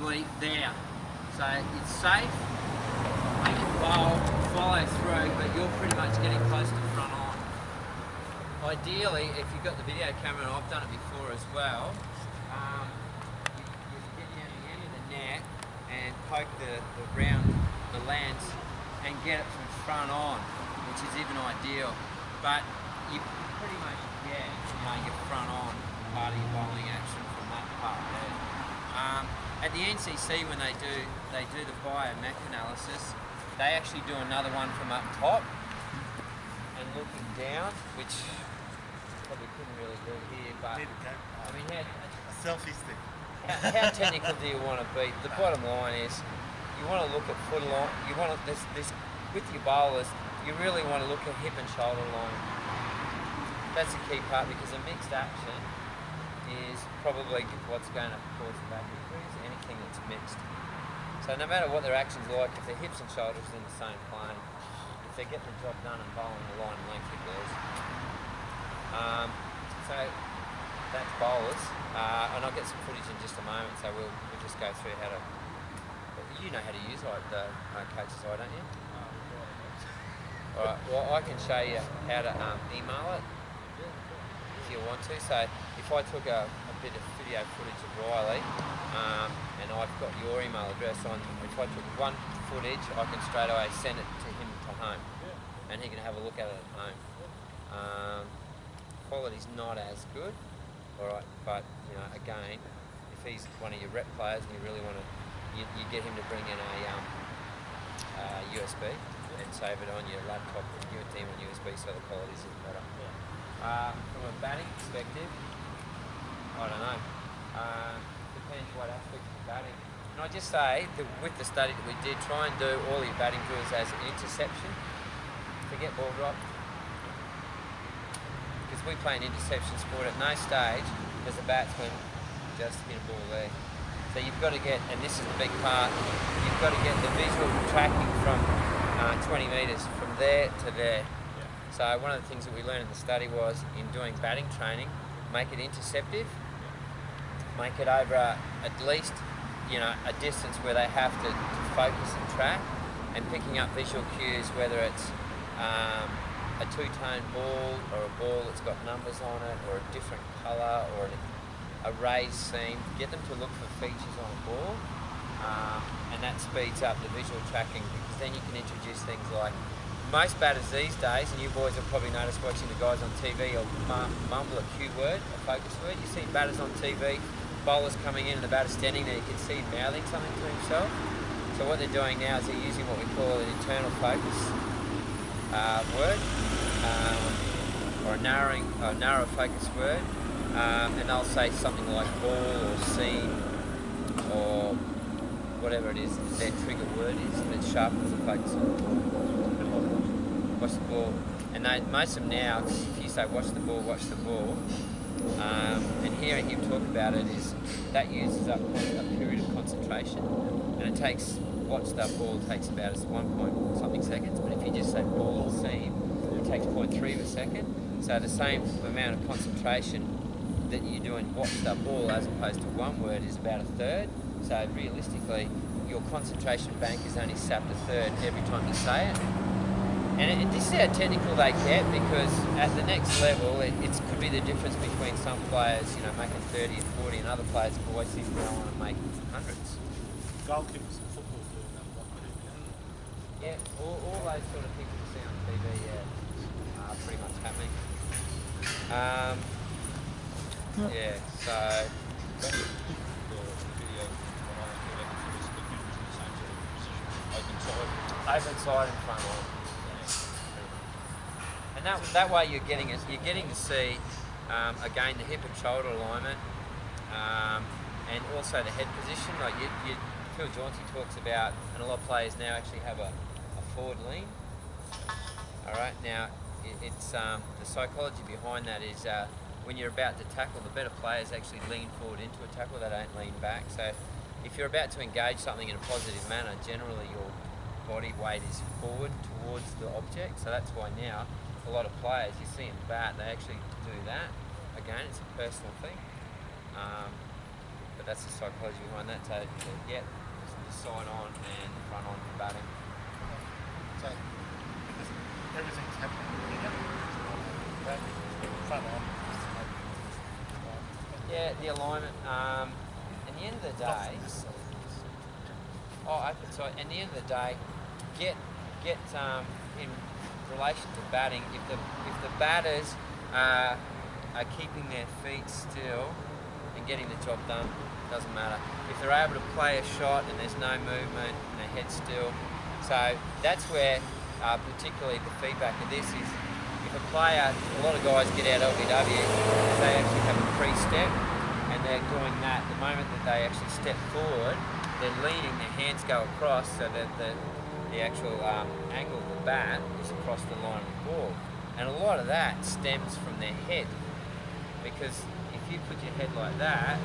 probably there. So it's safe, make it bowl, follow through, but you're pretty much getting close to front on. Ideally, if you've got the video camera, and I've done it before as well, you get down the end of the net and poke the lance and get it from front on, which is even ideal. But you pretty much get your front on part of your bowling action from that part there. At the NCC, when they do the biomech analysis, they actually do another one from up top and looking down, which probably couldn't really do here, but I mean, selfie stick. How technical do you want to be? The bottom line is, you want to look at foot line. You want to this with your bowlers. You really want to look at hip and shoulder line. That's the key part, because a mixed action is probably what's going to cause the back injuries. Anything that's mixed. So no matter what their action's like, if their hips and shoulders are in the same plane, if they get the job done and bowling the line and length of girls. So that's bowlers, and I'll get some footage in just a moment. So we'll just go through how to. You know how to use the coach's eye, don't you? Alright, well I can show you how to email it if you want to. So if I took a bit of video footage of Riley, and I've got your email address on, if I took one footage, I can straight away send it to him to home, and he can have a look at it at home. Quality's not as good, alright, but again, if he's one of your rep players and you really want to, you get him to bring in a USB and save it on your laptop and give it to him on USB, so the quality's even better. From a batting perspective, I don't know. Depends what aspect of batting. And I just say that with the study that we did, try and do all your batting drills as an interception. Forget ball drop. Because we play an interception sport, at no stage does a batsman just hit a ball there. So you've got to get, and this is the big part, you've got to get the visual tracking from 20 metres, from there to there. Yeah. So one of the things that we learned in the study was, in doing batting training, make it interceptive, make it over at least a distance where they have to focus and track, and picking up visual cues, whether it's a two-tone ball or a ball that's got numbers on it, or a different colour, or a raised seam. Get them to look for features on a ball, and that speeds up the visual tracking, because then you can introduce things like, most batters these days, and you boys have probably noticed watching the guys on TV, will mumble a cue word, a focus word. You see batters on TV, bowlers coming in and the batter standing there, you can see him mouthing something to himself. So what they're doing now is they're using what we call an internal focus word, or a narrow focus word. And they'll say something like ball or seam or whatever it is their trigger word is that sharpens the focus on the ball. Watch the ball. And most of them now, if you say watch the ball, and hearing him talk about it, is that uses up a period of concentration, and it takes, watch the ball takes about 1 point something seconds, but if you just say ball or seam, it takes 0.3 of a second. So the same amount of concentration that you're doing watch the ball as opposed to one word is about a third. So realistically, your concentration bank is only sapped a third every time you say it. And this is how technical they get, because at the next level, it could be the difference between some players, making 30 and 40, and other players who always seem to go on and make hundreds. Goalkeepers in football do that a lot too. Yeah, all those sort of things you see on TV, are pretty much happening. Yeah, so open side and front line. And that way you're getting to see again the hip and shoulder alignment, and also the head position. Like Phil Jauncey talks about, and a lot of players now actually have a forward lean. All right, now it's the psychology behind that is when you're about to tackle, the better players actually lean forward into a tackle, they don't lean back. So if you're about to engage something in a positive manner, generally your body weight is forward towards the object. So that's why now a lot of players, you see them bat, they actually do that. Again, it's a personal thing. but that's the psychology behind that. So yeah, just side on and front on for batting. So because everything's happening here, front on. Yeah, the alignment. At the end of the day, at the end of the day, get in relation to batting. If the batters are keeping their feet still and getting the job done, doesn't matter. If they're able to play a shot and there's no movement and their head's still, so that's where particularly the feedback of this is. If a player, a lot of guys get out LBW, they actually have a pre-step and they're doing that. The moment that they actually step forward, they're leaning, their hands go across so that the actual angle of the bat is across the line of the ball. And a lot of that stems from their head, because if you put your head like that,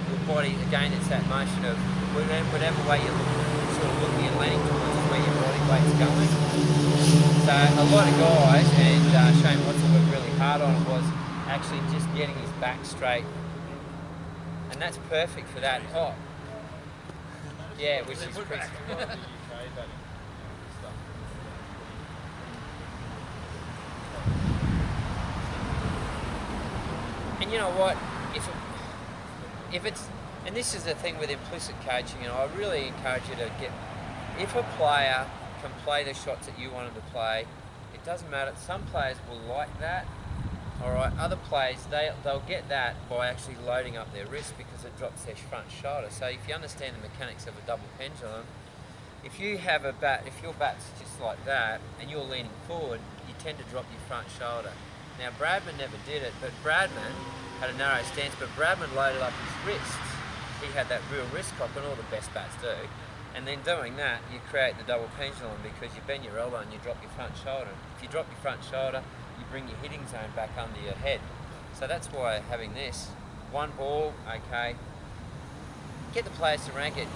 your body, again, it's that motion of whatever way you're sort of looking and leaning towards where your body weight's going. So a lot of guys, and Shane Watson worked really hard on it, was actually just getting his back straight. And that's perfect for that. Oh, yeah, which is pretty. And you know what? If it's, and this is the thing with implicit coaching, you know, I really encourage you to get, if a player can play the shots that you want him to play, it doesn't matter. Some players will like that. All right, other players, they'll get that by actually loading up their wrist because it drops their front shoulder. So if you understand the mechanics of a double pendulum, if you have a bat, if your bat's just like that and you're leaning forward, you tend to drop your front shoulder. Now Bradman never did it, but Bradman had a narrow stance, but Bradman loaded up his wrists. He had that real wrist cock, and all the best bats do. And then doing that, you create the double pendulum because you bend your elbow and you drop your front shoulder. If you drop your front shoulder, you bring your hitting zone back under your head. So that's why having this, one ball, okay, get the players to rank it.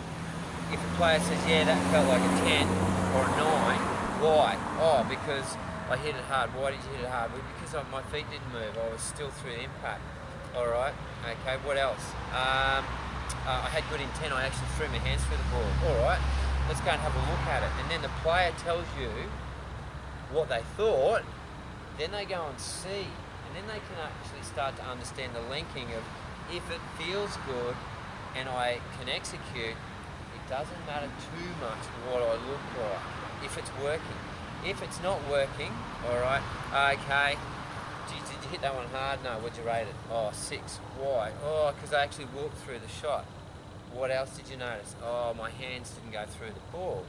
If a player says, yeah, that felt like a 10 or a 9, why? Oh, because I hit it hard. Why did you hit it hard? Well, because my feet didn't move. I was still through the impact. All right, okay, what else? I had good intent. I actually threw my hands through the ball. All right, let's go and have a look at it. And then the player tells you what they thought. Then they go and see, and then they can actually start to understand the linking of, if it feels good and I can execute, it doesn't matter too much what I look like if it's working. If it's not working, all right, okay, did you hit that one hard? No, what'd you rate it? Oh, 6. Why? Oh, because I actually walked through the shot. What else did you notice? Oh, my hands didn't go through the ball.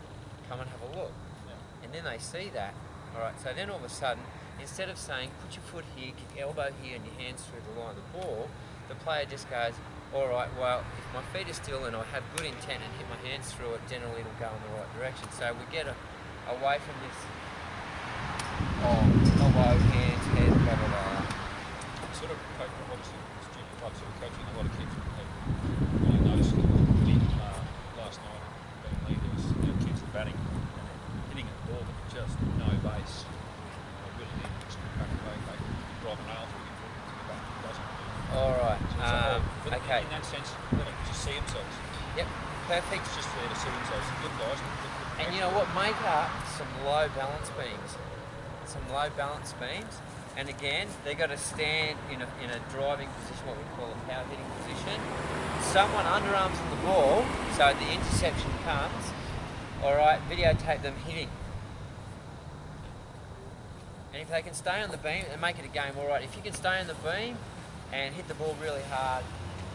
Come and have a look. Yeah. And then they see that, all right, so then all of a sudden, instead of saying, put your foot here, get your elbow here and your hands through the line of the ball, the player just goes, all right, well, if my feet are still and I have good intent and hit my hands through it, generally it'll go in the right direction. So we get away from this, elbow, hands, head, blah, blah, blah. Sort of, obviously, junior clubs sort of coaching a lot of kids. Really noticed last night being leaders, kids were batting, hitting at the ball, but just no base. Really need to just crack away, drive a nail through the back. It doesn't. All right. Okay. In that sense, let them just see themselves. Yep. Perfect. It's just for them to see themselves. Good guys. And you know what? Make up some low balance beams. Some low balance beams. And again, they've got to stand in a driving position, what we call a power hitting position. Someone underarms on the ball, so the interception comes. All right. Videotape them hitting. And if they can stay on the beam and make it a game, all right. If you can stay on the beam and hit the ball really hard,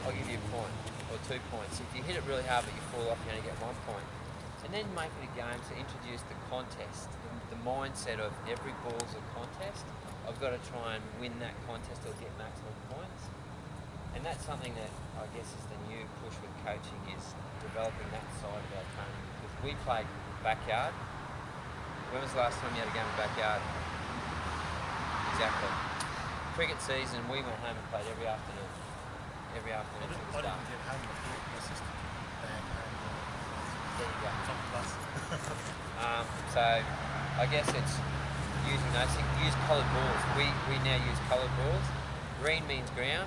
I'll give you a point or 2 points. If you hit it really hard but you fall off, you only get 1 point. And then make it a game to introduce the contest, the mindset of every ball's a contest. I've got to try and win that contest or get maximum points. And that's something that I guess is the new push with coaching, is developing that side of our training. Because we played backyard. When was the last time you had a game of backyard? Exactly. Cricket season, we went home and played every afternoon. Every afternoon. I didn't get home before my sister came home. There you go. Top class. So I guess it's using those things. Use coloured balls. We now use coloured balls. Green means ground.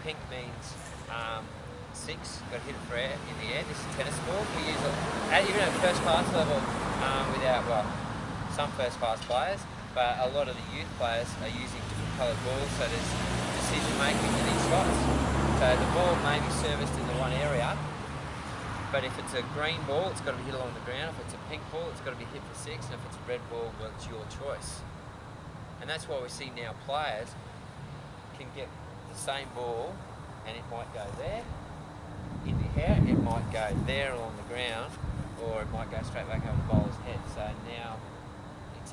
Pink means 6, got to hit it for air in the air. This is tennis ball. We use it even at first class level without, well, some first class players, but a lot of the youth players are using different coloured balls, so there's decision making with these shots. So the ball may be serviced in the one area, but if it's a green ball, it's got to be hit along the ground. If it's a pink ball, it's got to be hit for 6, and if it's a red ball, well, it's your choice. And that's why we see now players can get the same ball, and it might go there in the air, it might go there along the ground, or it might go straight back over the bowler's head. So now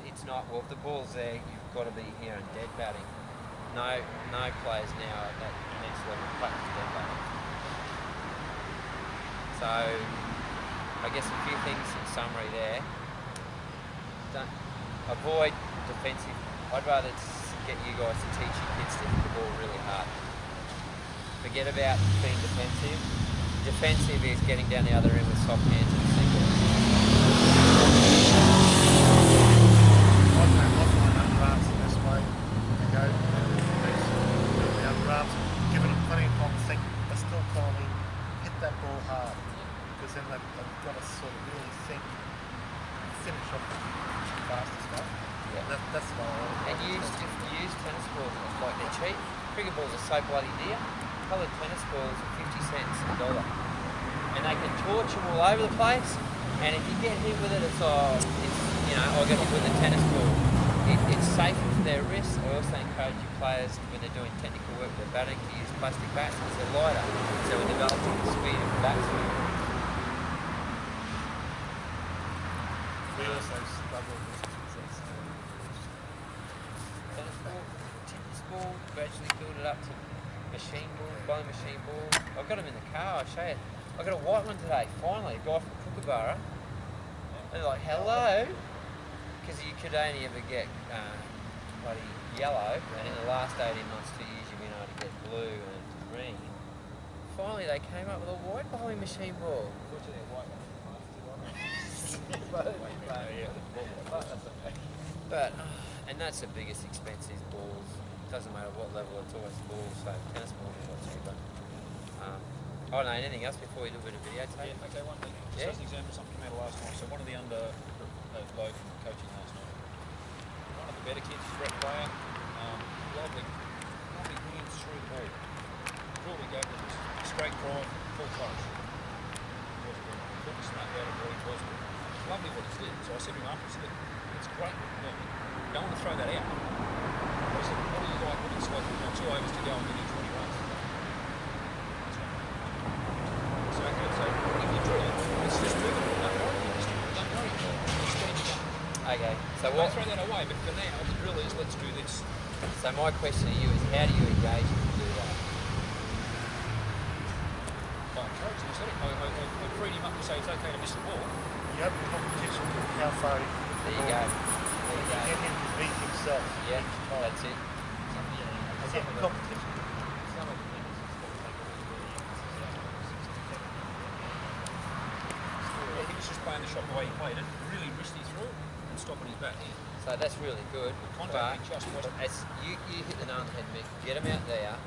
it's not, well, if the ball's there, you've got to be here and dead batting. No players now at that next level practice dead batting. So I guess a few things in summary there. Don't avoid defensive. I'd rather get you guys to teach your kids to hit the ball really hard. Forget about being defensive. Defensive is getting down the other end with soft hands and singles. I've line underarms the best way to go. The underarms, giving them plenty of time to think, but still telling me, hit that ball hard. Because then they've got to sort of really think, finish off fast and stuff. Yeah. That's the way I want to And use tennis balls like they're cheap. Cricket balls are so bloody dear. Coloured tennis balls are 50 cents a dollar. And they can torch them all over the place. And if you get hit with it, it's you know, I got hit with a tennis ball. It's safer for their wrists. I also encourage your players, when they're doing technical work with their batting, to use plastic bats because they're lighter. So we're developing the speed of the batsman. We also struggle with this. Tennis ball, gradually build it up to machine ball, bowling machine ball. I've got them in the car, I'll show you. I got a white one today, finally, a guy from Kuraby. They're like, hello? Because you could only ever get bloody yellow, and in the last 18 months, 2 years, you've been able to get blue and green. Finally, they came up with a white bowling machine ball. But, and that's the biggest expense is balls. Doesn't matter what level, it's always balls, so tennis balls are a lot cheaper. I don't know, anything else before we do a bit of videotape? Yeah, okay, one thing. Yeah? Just as an example, something came out last night. So one of the bloke from coaching last night, one of the better kids, rep player, lovely hands through the ball. All we gave him was straight drive, full touch. Couldn't snap out of what he was. Lovely what he did. So I said to him after, I said, it's great what you're doing. Don't want to throw that out. I said, what do you like when it's like 2 overs to go and give you 20 runs? So if you drill it, it's just drill it. Don't worry. Just stand it up. Okay, so Don't what? throw that away, but for now, the drill is let's do this. So my question to you is, how do you engage them to do that? By encouraging him, I freed him up to say it's okay to miss the ball. You have the competition, how far he There you go. There you go. get him to beat himself. Yeah, that's it. Yeah, competition. Yeah, he was just playing the shot the way he played it, really wristy through and stopping his bat here. So that's really good. Contact But just wasn't. as you hit the nail on the head, Mick. Get them out there,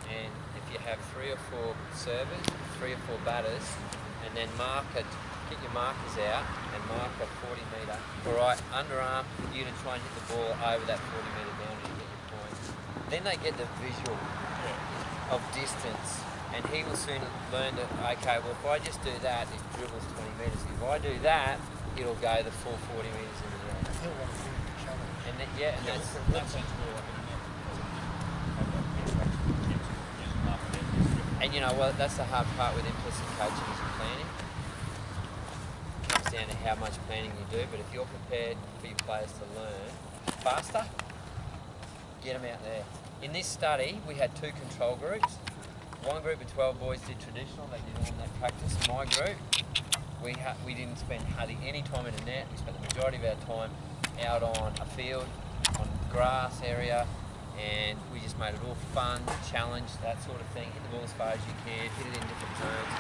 and if you have 3 or 4 servers, 3 or 4 batters, and then mark it, get your markers out and mark a 40 metre. All right, underarm, you to try and hit the ball over that 40 metre boundary to get your point. Then they get the visual of distance, and he will soon learn that, okay, well, if I just do that, it dribbles 20 metres. If I do that, it'll go the full 40 metres in the air. He'll want to do the challenge. And then, yeah, and that's That sounds more like and you know what, that's the hard part with implicit coaching is planning. It comes down to how much planning you do, but if you're prepared for your players to learn faster, get them out there. In this study, we had 2 control groups. One group of 12 boys did traditional, they did all that practice. My group, we didn't spend hardly any time in a net. We spent the majority of our time out on a field, on grass area, and we just made it all fun, challenge, that sort of thing. Hit the ball as far as you can, hit it in different zones.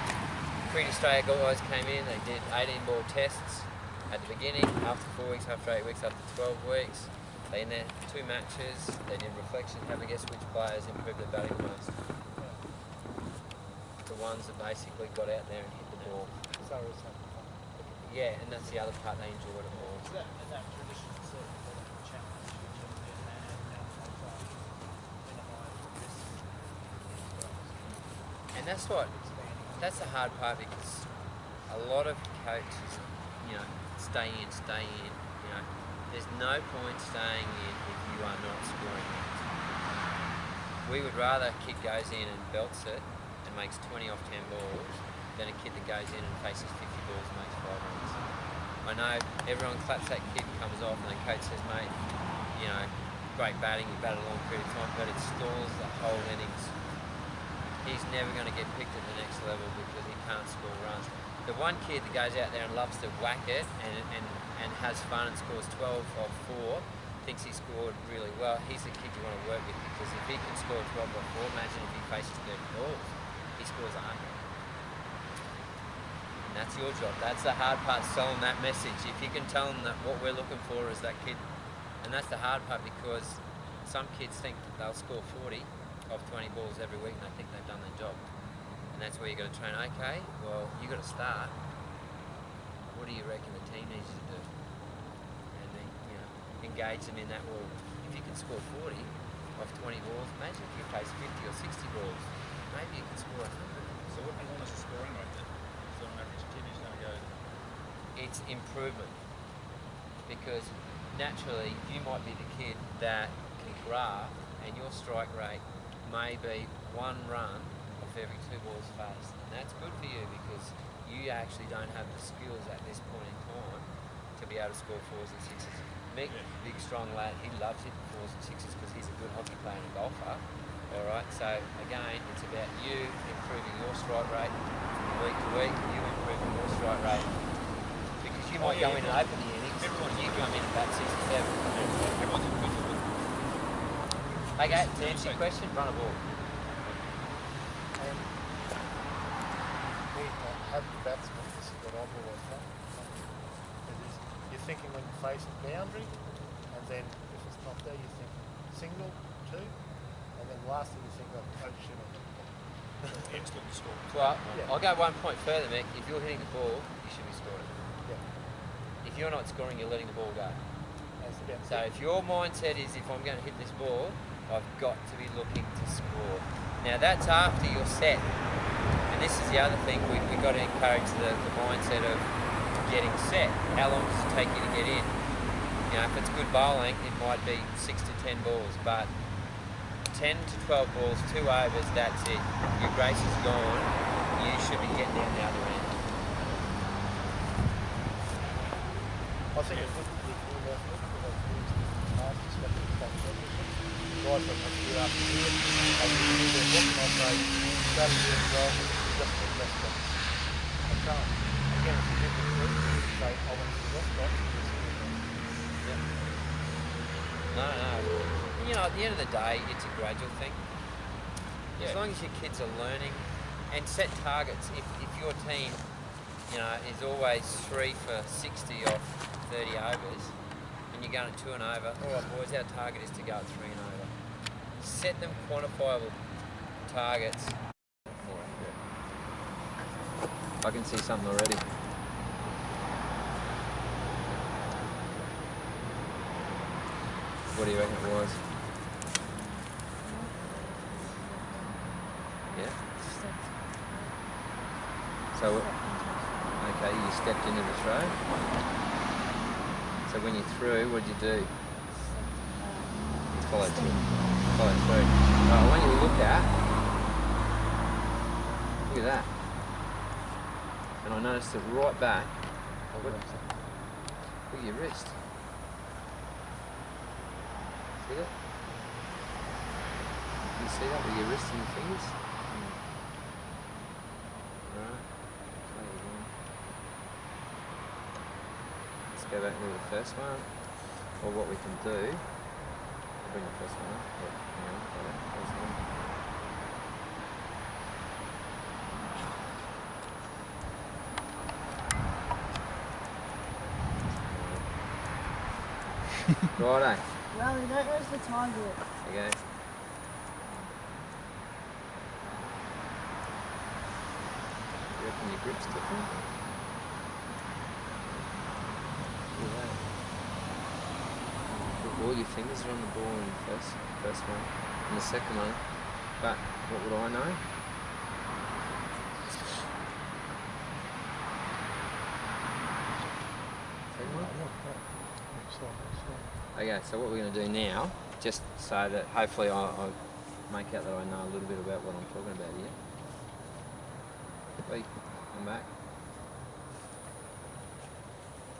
Cricket Australia guys came in, they did 18 ball tests at the beginning, after 4 weeks, after 8 weeks, after 12 weeks. They in there 2 matches, they did reflection, have a guess which players improved their batting most. The ones that basically got out there and hit the ball. So it's having fun. Yeah, and that's the other part, they enjoyed it more. So that tradition is sort of called a challenge, which is the man and in a high risk. And that's the hard part, because a lot of coaches, you know, stay in. You know, there's no point staying in if you are not scoring runs. We would rather a kid goes in and belts it and makes 20 off 10 balls than a kid that goes in and faces 50 balls and makes 5 runs. I know everyone claps that kid and comes off, and the coach says, mate, you know, great batting, you batted a long period of time, but it stalls the whole innings. He's never going to get picked at the next level because he can't score runs. The one kid that goes out there and loves to whack it and has fun and scores 12 off 4, thinks he scored really well, he's the kid you want to work with, because if he can score 12 off 4, imagine if he faces 30 balls, he scores 100. And that's your job. That's the hard part, selling that message. If you can tell them that what we're looking for is that kid, and that's the hard part, because some kids think that they'll score 40 off 20 balls every week and they think they've done their job. And that's where you've got to train. Okay, well, you've got to start. What do you reckon the team needs you to do? And then, you know, engage them in that. Well, if you can score 40 off 20 balls, imagine if you face 50 or 60 balls, maybe you can score 100. So what do you want as a scoring rate then? So on average, a kid is going to go... It's improvement, because naturally you might be the kid that can graph, and your strike rate may be 1 run off every 2 balls faced, and that's good for you because you actually don't have the skills at this point in time to be able to score 4s and 6s. Mick, big strong lad, he loves hitting 4s and 6s because he's a good hockey player and a golfer. All right, so again, it's about you improving your strike rate from week to week, you improving your strike rate, because you might go in and open the innings, you come in at about 6 or 7. Everyone's individual. Okay, to answer your question, run a ball. And have the batsman, this is what I've always done. You're thinking when you face a boundary, and then if it's not there, you think single, 2, and then last thing you think of, oh shit, Instant score. Well, Yeah. I'll go 1 point further, Mick. If you're hitting the ball, you should be scoring. yeah. If you're not scoring, you're letting the ball go. Yeah. So if your mindset is, if I'm going to hit this ball, I've got to be looking to score. Now that's after you're set. And this is the other thing, we've got to encourage the mindset of getting set. How long does it take you to get in? You know, if it's good bowling, it might be 6 to 10 balls, but 10 to 12 balls, 2 overs, that's it. Your grace is gone. You should be getting down the other end. I think it's good to do that. Guys from year after year, I do their book and I say, strategy and goal, just invest it. I can't. Again, it's a different thing. Say, I want to invest it. Yep. No. And, you know, at the end of the day, it's a gradual thing. As long as your kids are learning, and set targets. If your team, you know, is always 3 for 60 off 30 overs, and you're going at 2 and over, all right, boys, our target is to go at 3 and over. Set them quantifiable targets. I can see something already. What do you reckon it was? Yeah? So, okay, you stepped into the throw. So when you threw, what did you do? You followed through. Right, I want you to look at that. And I noticed it right back. Look at your wrist. See that? Can you see that with your wrist and your fingers? Right. Let's go back to the first one. Or what we can do. I'll bring the first one up. Yeah, hang on, got it. First one. Righto. Well, we don't lose the target. Okay. And your grip's different. Look at that. All your fingers are on the ball in the first one, and the second one. But what would I know? Okay, so what we're going to do now, just so that hopefully I'll make out that I know a little bit about what I'm talking about here. Wait, come back.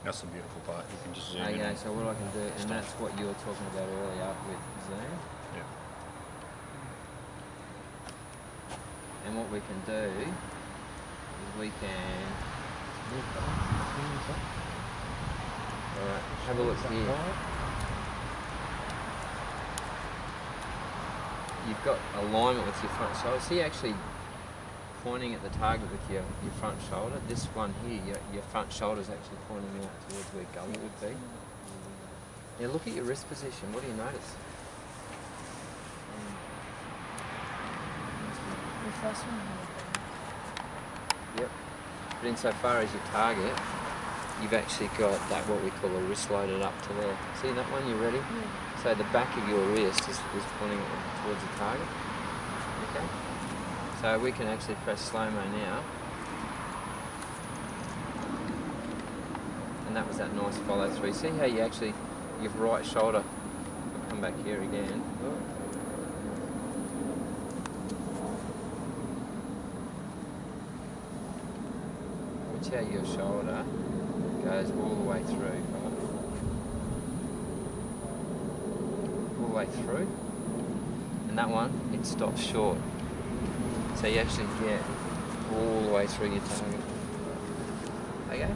That's the beautiful part. You can just zoom in. Okay, so what I can do, and that's what you were talking about earlier with zoom. Yeah. And what we can do is we can. Alright, have a look here. You've got alignment with your front shoulder. See, actually pointing at the target with your front shoulder. This one here, your front shoulder is actually pointing out towards where gullet would be. Now look at your wrist position. What do you notice? The first one. Yep. But insofar as your target, you've actually got that what we call a wrist loaded up to there. See that one? You ready? Yeah. So the back of your wrist is pointing towards the target. Okay. So we can actually press slow-mo now. And that was that nice follow through. See how you actually, your right shoulder, I'll come back here again. Watch how your shoulder goes all the way through, right? All the way through. And that one, it stops short. So you actually get all the way through your target. Okay?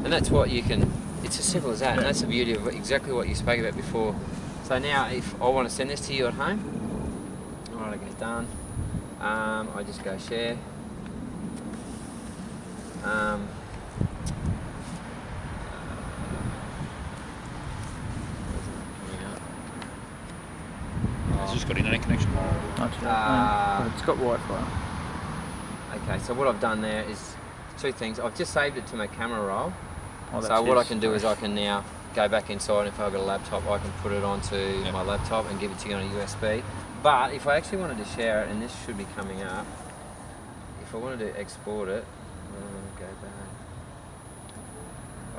And that's what you can, it's as simple as that. And that's the beauty of exactly what you spoke about before. So now if I want to send this to you at home, alright, I go done. I just go share. It's just got internet connection. It's got Wi-Fi. Okay, so what I've done there is two things. I've just saved it to my camera roll. Oh, So what I can do is I can now go back inside, and if I've got a laptop, I can put it onto my laptop and give it to you on a USB. But if I actually wanted to share it, and this should be coming up, if I wanted to export it, go back.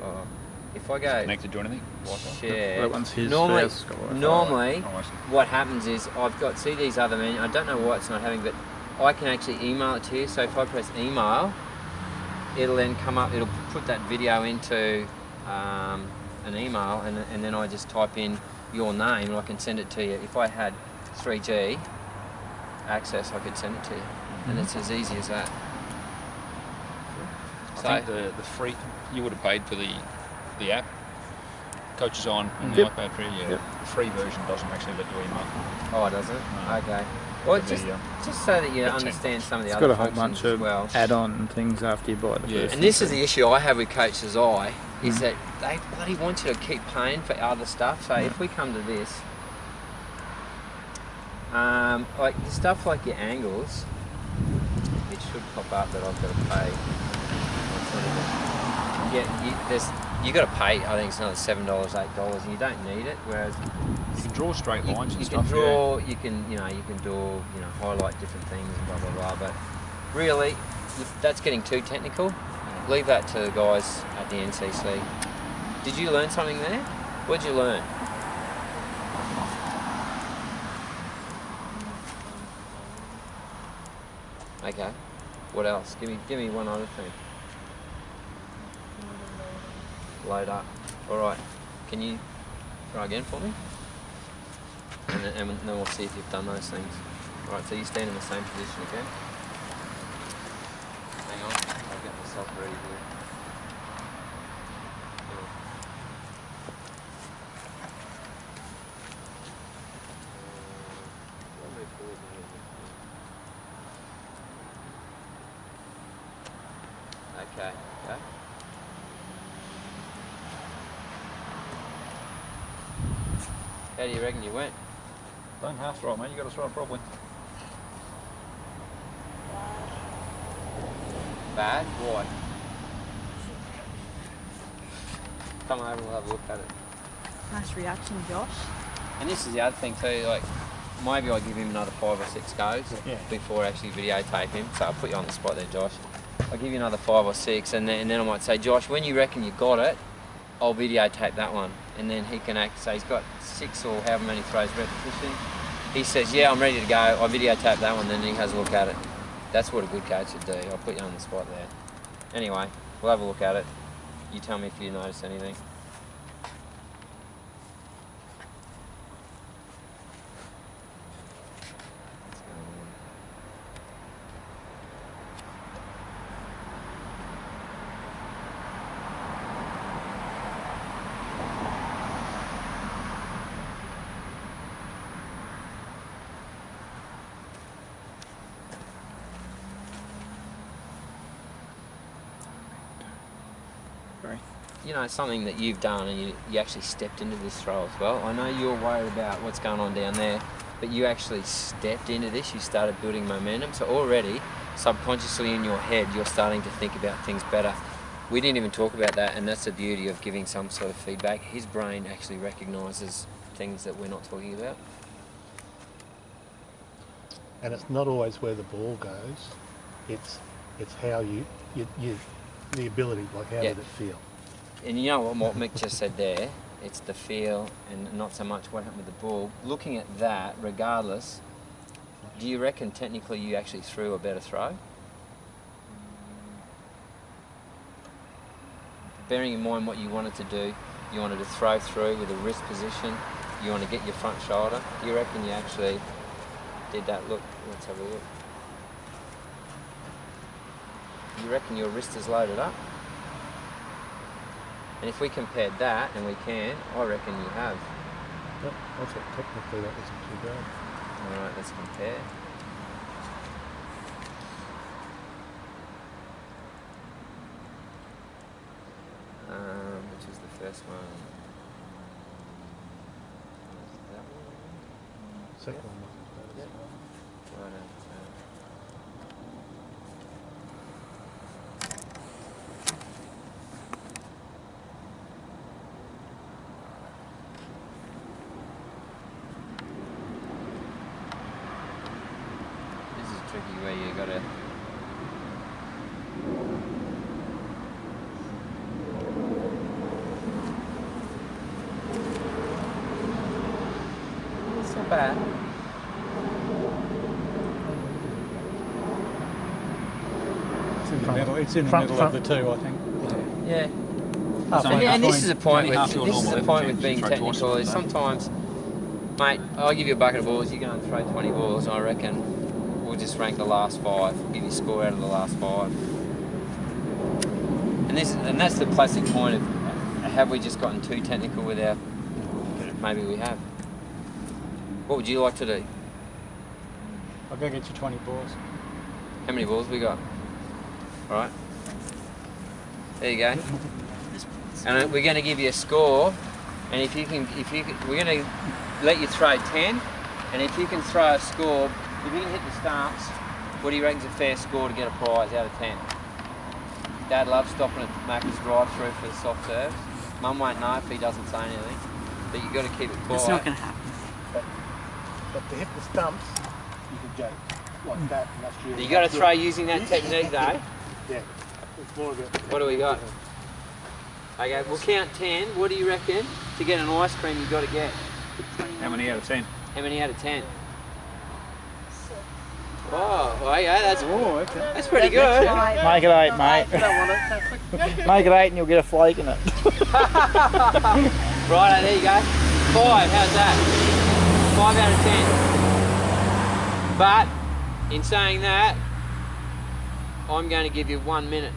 Oh, if I go Connected to anything? share, That one's his. normally, Theirs has got Wi-Fi. normally Oh, I see. what happens is I've got, see these other menus, I don't know why it's not having, but I can actually email it to you. So if I press email, it'll then come up, it'll put that video into an email, and then I just type in your name and I can send it to you. If I had 3G access, I could send it to you. And it's as easy as that. I think the free, you would have paid for the app. Coaches on the iPad for you. Yep. The free version doesn't actually let you email. Oh, does it? No. Okay. Well, Could just be, so that you bit understand some of the It's other got a whole functions bunch as of well. add-on things after you buy the Yeah. first. And this is the issue I have with Coach's Eye, is that they bloody want you to keep paying for other stuff. So if we come to this, like the stuff like your angles, it should pop up that I've got to pay. You got to pay. I think it's another $7, $8, and you don't need it. Whereas You can draw straight lines and you stuff. can draw, you can draw, highlight different things and blah blah blah. But really, if that's getting too technical. Leave that to the guys at the NCC. Did you learn something there? What did you learn? Okay. What else? Give me one other thing. Load up. All right. Can you try again for me? And then we'll see if you've done those things. All right. So you stand in the same position again. Hang on. I'll get myself ready here. Okay. Okay. How do you reckon you went? Don't half throw it, mate. You got to throw it properly. Bad? Why? Come over and we'll have a look at it. Nice reaction, Josh. And this is the other thing too, like, maybe I'll give him another 5 or 6 goes before I actually videotape him. So I'll put you on the spot there, Josh. I'll give you another 5 or 6, and then I might say, Josh, when you reckon you got it, I'll videotape that one. And then he can say he's got 6 or however many throws repetition. He says, yeah, I'm ready to go. I'll videotape that one, then he has a look at it. That's what a good coach would do. I'll put you on the spot there. Anyway, we'll have a look at it. You tell me if you notice anything. You know, something that you've done, and you actually stepped into this throw as well. I know you're worried about what's going on down there, but you actually stepped into this. You started building momentum. So already, subconsciously in your head, you're starting to think about things better. We didn't even talk about that, and that's the beauty of giving some sort of feedback. His brain actually recognises things that we're not talking about. And it's not always where the ball goes. It's how the ability, like how did it feel? And you know what Mick just said there? It's the feel and not so much what happened with the ball. Looking at that, regardless, do you reckon technically you actually threw a better throw? Bearing in mind what you wanted to do, you wanted to throw through with a wrist position, you want to get your front shoulder, do you reckon you actually did that? Look, let's have a look. You reckon your wrist is loaded up? And if we compared that, and we can, I reckon you have. Yep, I thought technically that wasn't too bad. Alright, let's compare. Which is the first one? That one? Second one wasn't as bad. Right. Tricky where you gotta it's not bad. It's in the middle of the two, I think. Yeah. Halfway And this is the point only half your normal with being throw twice technical a is day. sometimes, mate, I'll give you a bucket of balls, you go and throw 20 balls, and I reckon we'll just rank the last 5, give you a score out of the last 5. And that's the classic point of, have we just gotten too technical with our, maybe we have. What would you like to do? I'll go get you 20 balls. How many balls we got? Alright. There you go. And we're going to give you a score, and if you can, we're going to let you throw 10, and if you can throw a score, if you can hit the stumps, what do you reckon's a fair score to get a prize out of 10? Dad loves stopping at Macca's drive-through for the soft serves. Mum won't know if he doesn't say anything, but you've got to keep it quiet. It's not going to happen. But to hit the stumps, you could go like that, and that's really... You got to throw using that technique though. Yeah, it's more of a... What do we got? Okay, we'll count 10. What do you reckon to get an ice cream you've got to get? How many out of 10? How many out of 10? Oh, okay, that's pretty good. Make it 8, mate. Make it 8 and you'll get a flake in it. Right, there you go. 5, how's that? 5 out of 10. But, in saying that, I'm going to give you 1 minute.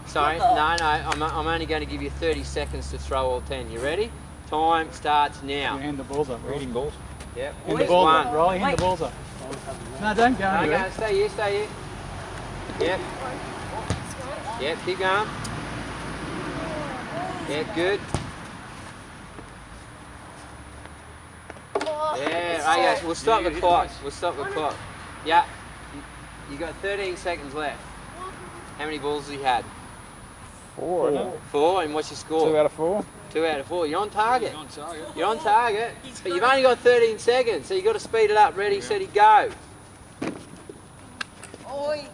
Sorry, no, I'm only going to give you 30 seconds to throw all 10. You ready? Time starts now. You hand the balls up. Reading balls. Yep. Hand the balls up. Riley, hand the balls up. No, don't go. Okay, stay here, stay here. Yep. Yep, keep going. Yep, good. Yeah, okay, we'll stop the clock. We'll stop the clock. Yeah. You got 13 seconds left. How many balls has he had? 4, isn't it? 4, and what's your score? 2 out of 4. 2 out of 4. You're on target. On target. You're on target. But you've only got 13 seconds, so you've got to speed it up. Ready, steady, go. Oi.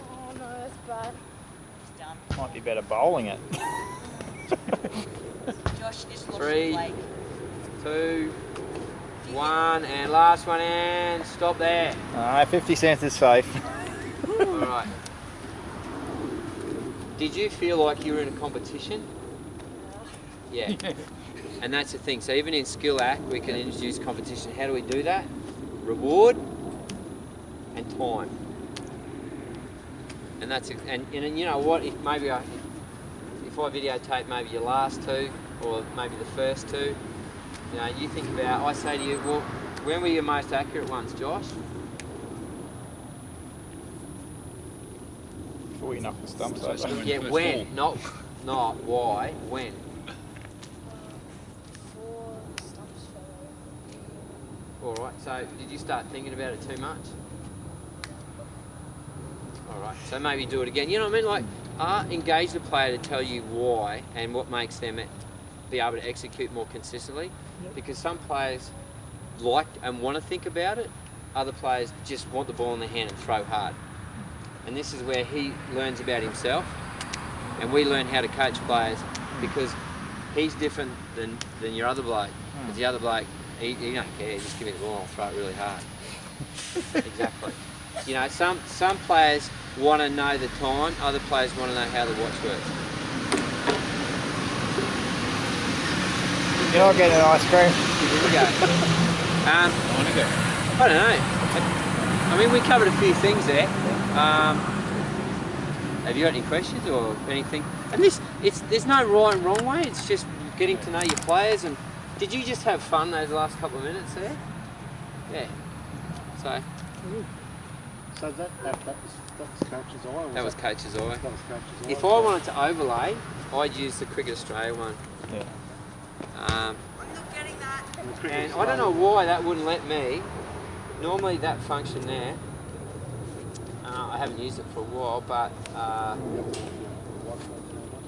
Oh no, that's bad. It's done. Might be better bowling it. Josh just lost 3, the leg. 2, 1, and last one, and stop there. 50 cents is safe. All right. Did you feel like you were in a competition? Yeah. And that's the thing. So even in Skill Act, we can introduce competition. How do we do that? Reward and time. And that's it. And you know what? If I videotape maybe your last 2 or maybe the first 2, you know, you think about. I say to you, well, when were your most accurate ones, Josh? Before you knock the stumps So it's over. doing Yeah, first when, ball. not why. When? 4 stumps fell over. All right. So did you start thinking about it too much? All right. So maybe do it again. You know what I mean? Like, engage the player to tell you why and what makes them be able to execute more consistently. Because some players like and want to think about it. Other players just want the ball in their hand and throw hard. And this is where he learns about himself, and we learn how to coach players because he's different than your other bloke. Because the other bloke, he don't care. Just give me the ball, I'll throw it really hard. Exactly. You know, some players want to know the time. Other players want to know how the watch works. You're not getting an ice cream. Here we go. I don't know. I mean, we covered a few things there. Have you got any questions or anything? And there's no right and wrong way. It's just getting to know your players. And did you just have fun those last couple of minutes there? Yeah. So that was coach's eye. That was coach's eye. That was coach's eye. If I wanted to overlay, I'd use the Cricket Australia one. Yeah. I'm not getting that. And I don't know why that wouldn't let me. Normally that function there, I haven't used it for a while, but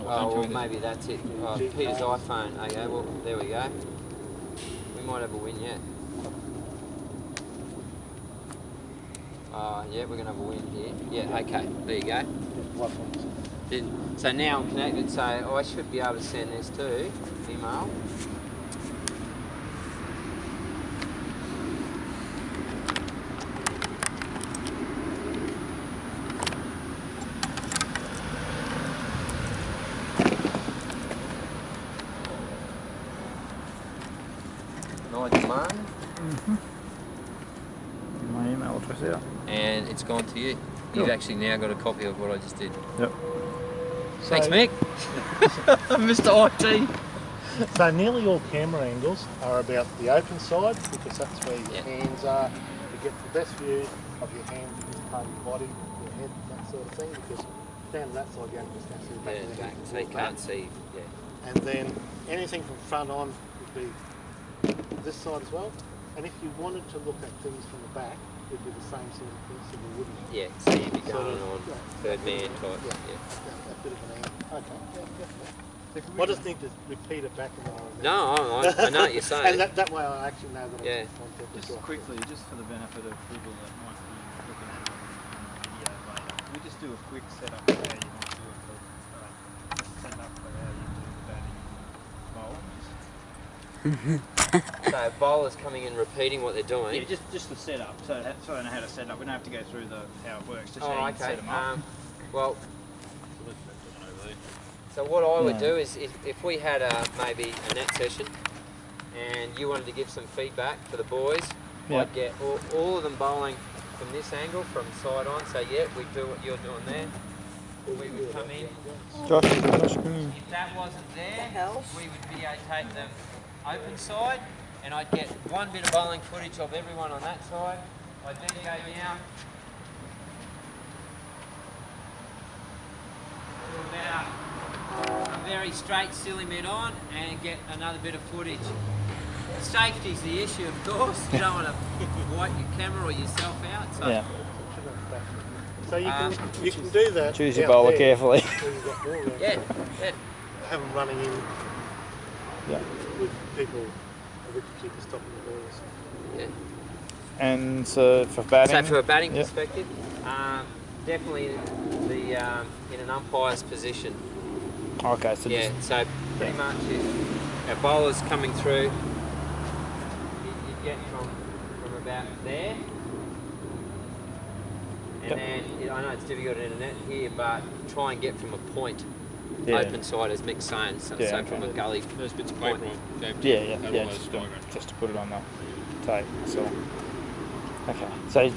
well, maybe that's it. Oh, Peter's iPhone. Okay, well, there we go. We might have a win yet. Yeah, we're going to have a win here. Yeah, okay, there you go. So now I'm connected, so I should be able to send this to email. My email address out. And it's gone to you. You've actually now got a copy of what I just did. Yep. Thanks, Mick. Mr. IT. So nearly all camera angles are about the open side because that's where your hands are. You get the best view of your hands, this part of your body, your head, that sort of thing. Because down that side you only just can't see the back of the head. So you can't see. Yeah. And then anything from front on would be this side as well. And if you wanted to look at things from the back, it'd be the same sort of principle, wouldn't it? Yeah, so you'd be Sort going of, on yeah, third man type. Yeah, Yeah. that bit of an angle. Okay, I just need to repeat it back and then I'll remember. No, I know what you're saying. And that way I actually know that Yeah. I'm on top of Just it. quickly, just for the benefit of people that might be looking at it on the video later, we just do a quick setup of how you might do it for setup for how you do the batting bowl. So bowlers coming in repeating what they're doing. Yeah, just the setup. So I know how to set up. We don't have to go through how it works. Just Oh, how you okay. set them up. Well, so what I would do is if we had maybe a net session and you wanted to give some feedback for the boys, I'd get all of them bowling from this angle, from side on. So yeah, we do what you're doing there. We would come in. Josh, If that wasn't there, we would videotape them open side, and I'd get one bit of bowling footage of everyone on that side. I'd then go down to about a very straight silly mid on and get another bit of footage. Safety's the issue, of course. You don't want to wipe your camera or yourself out. So So you can do that. Choose your out bowler there, carefully. where you've got more room. Yeah, yeah. Have them running in Yeah. with people, a wicketkeeper stopping the balls. Yeah. And so for batting? So for a batting Yep. perspective, definitely in an umpire's position. Okay, so Yeah, just, so pretty much if a bowler's coming through, you get from about there. And Yep. then, I know it's difficult in a net here, but try and get from a point, yeah. open side as Mick's saying, so, Yeah, so from a okay. gully. Those bits of Point. paper I gave to Yeah, you, yeah, had yeah, all those diagrams. just to put it on the tape, so. Okay, so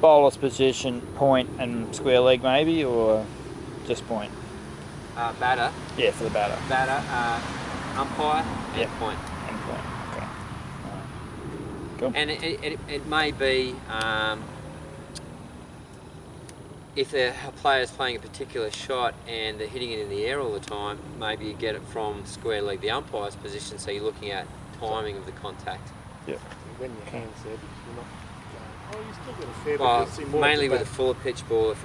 bowler's position, point and square leg maybe, or just point? Batter, Yeah, for the batter. umpire, and Yep. point. And point, okay. Alright. Cool. And it may be, if a player's playing a particular shot and they're hitting it in the air all the time, maybe you get it from square leg, the umpire's position, so you're looking at timing of the contact. Yep. When your hand's there, because you're not going, oh, you still got a fair bit. Well, You'll see more mainly at the with a back. fuller pitch ball, if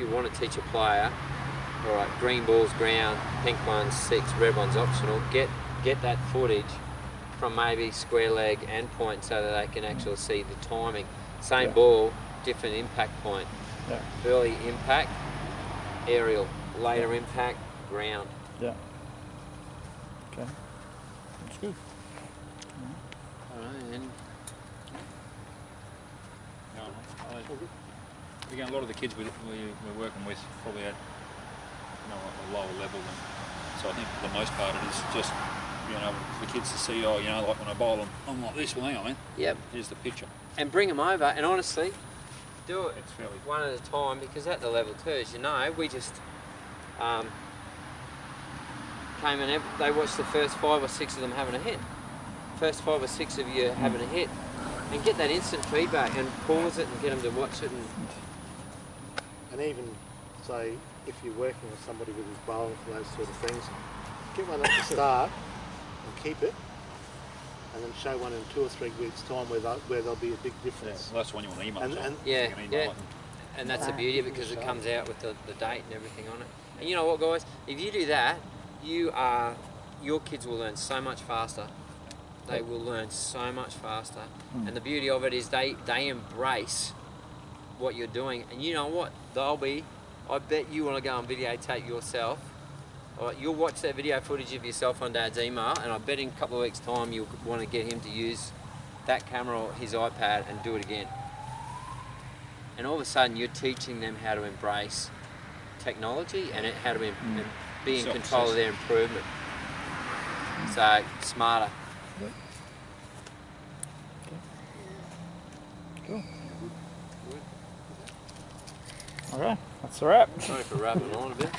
you want to teach a player, all right, green ball's ground, pink one's 6, red one's optional, get that footage from maybe square leg and point so that they can actually see the timing. Same Yeah. ball, different impact point. Yeah. Early impact, aerial. Later impact, ground. Yeah. Okay. That's good. And Again, a lot of the kids we're working with probably at a lower level than, so I think for the most part it is just for the kids to see, like when I bowl I'm like this, well hang on man, yep. here's the picture. And bring them over, and honestly, do it It's fairly one at a time, because at the level 2, as you know, we just came and they watched the first 5 or 6 of them having a hit. First 5 or 6 of you having a hit, and get that instant feedback and pause it and get them to watch it. And even say, if you're working with somebody with his bowling for those sort of things, get one at the start and keep it, and then show one in 2 or 3 weeks' time where there'll be a big difference. well, that's when you want to email. And Yeah, yeah. And that's the beauty of it, because it comes out with the date and everything on it. And you know what, guys? If you do that, your kids will learn so much faster. They will learn so much faster. And the beauty of it is they embrace what you're doing. And you know what? I bet you want to go and videotape yourself. All right, you'll watch that video footage of yourself on Dad's email, and I bet in a couple of weeks' time you'll want to get him to use that camera or his iPad and do it again. And all of a sudden you're teaching them how to embrace technology and how to be in control of their improvement. So, smarter. Cool. Okay, that's a wrap. Sorry for rubbing on a bit.